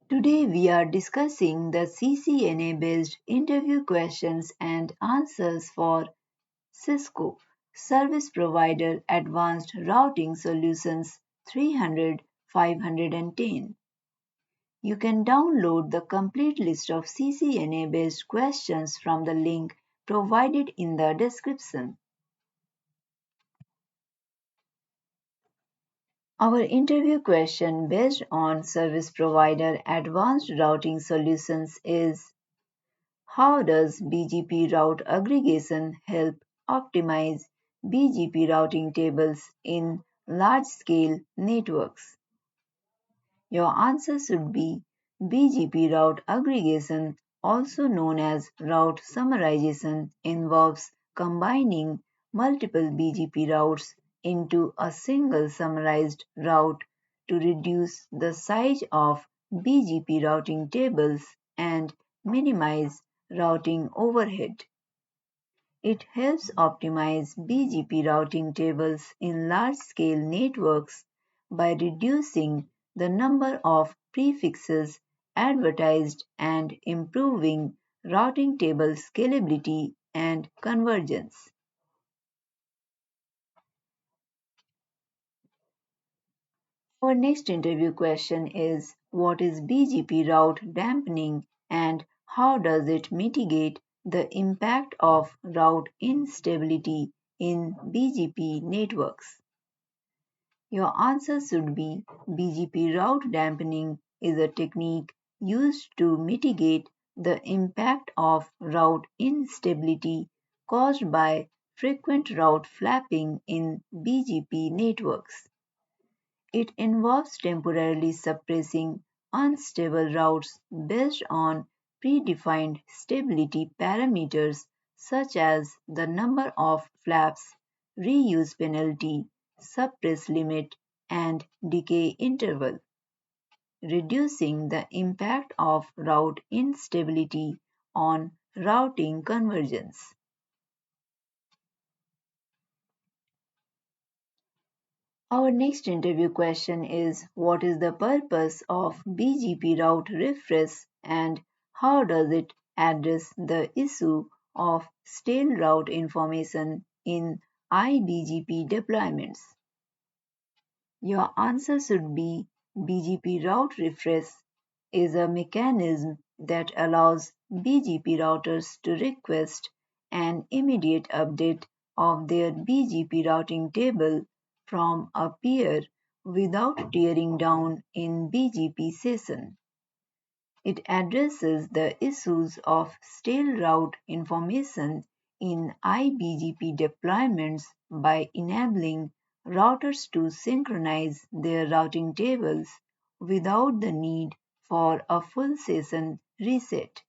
Today we are discussing the CCNA based interview questions and answers for Cisco Service Provider Advanced Routing Solutions 300 510. You can download the complete list of CCNA based questions from the link provided in the description. Our interview question based on Service Provider Advanced Routing Solutions is: how does BGP route aggregation help optimize BGP routing tables in large-scale networks? Your answer should be BGP route aggregation, also known as route summarization, involves combining multiple BGP routes into a single summarized route to reduce the size of BGP routing tables and minimize routing overhead. It helps optimize BGP routing tables in large-scale networks by reducing the number of prefixes advertised and improving routing table scalability and convergence. Our next interview question is: what is BGP route dampening and how does it mitigate the impact of route instability in BGP networks? Your answer should be BGP route dampening is a technique used to mitigate the impact of route instability caused by frequent route flapping in BGP networks. It involves temporarily suppressing unstable routes based on predefined stability parameters such as the number of flaps, reuse penalty, suppress limit, and decay interval, reducing the impact of route instability on routing convergence. Our next interview question is: what is the purpose of BGP route refresh and how does it address the issue of stale route information in IBGP deployments? Your answer should be BGP route refresh is a mechanism that allows BGP routers to request an immediate update of their BGP routing table from a peer without tearing down in BGP session. It addresses the issues of stale route information in IBGP deployments by enabling routers to synchronize their routing tables without the need for a full session reset.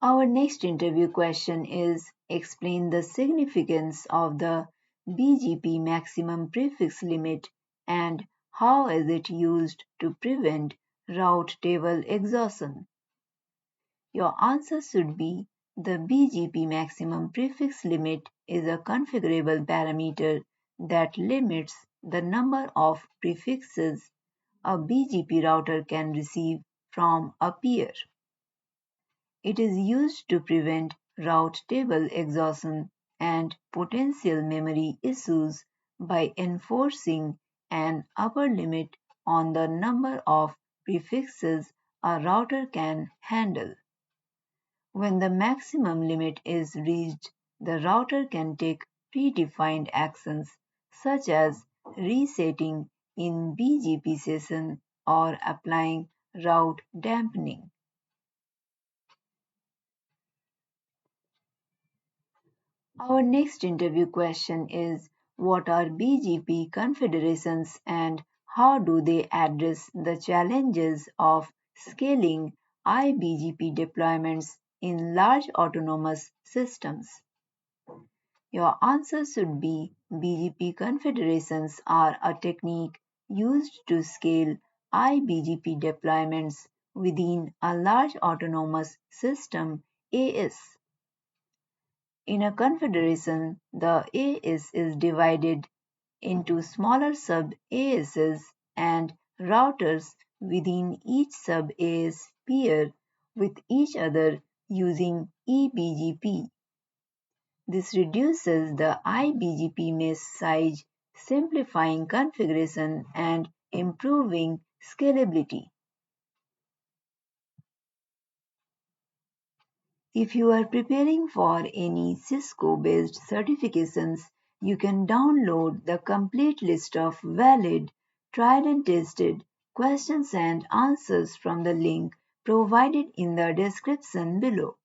Our next interview question is: explain the significance of the BGP maximum prefix limit and how is it used to prevent route table exhaustion. Your answer should be the BGP maximum prefix limit is a configurable parameter that limits the number of prefixes a BGP router can receive from a peer. It is used to prevent route table exhaustion and potential memory issues by enforcing an upper limit on the number of prefixes a router can handle. When the maximum limit is reached, the router can take predefined actions such as resetting in BGP session or applying route dampening. Our next interview question is: what are BGP confederations and how do they address the challenges of scaling IBGP deployments in large autonomous systems? Your answer should be BGP confederations are a technique used to scale IBGP deployments within a large autonomous system AS. In a confederation, the AS is divided into smaller sub-ASs and routers within each sub-AS peer with each other using eBGP. This reduces the IBGP mesh size, simplifying configuration and improving scalability. If you are preparing for any Cisco-based certifications, you can download the complete list of valid, tried and tested questions and answers from the link provided in the description below.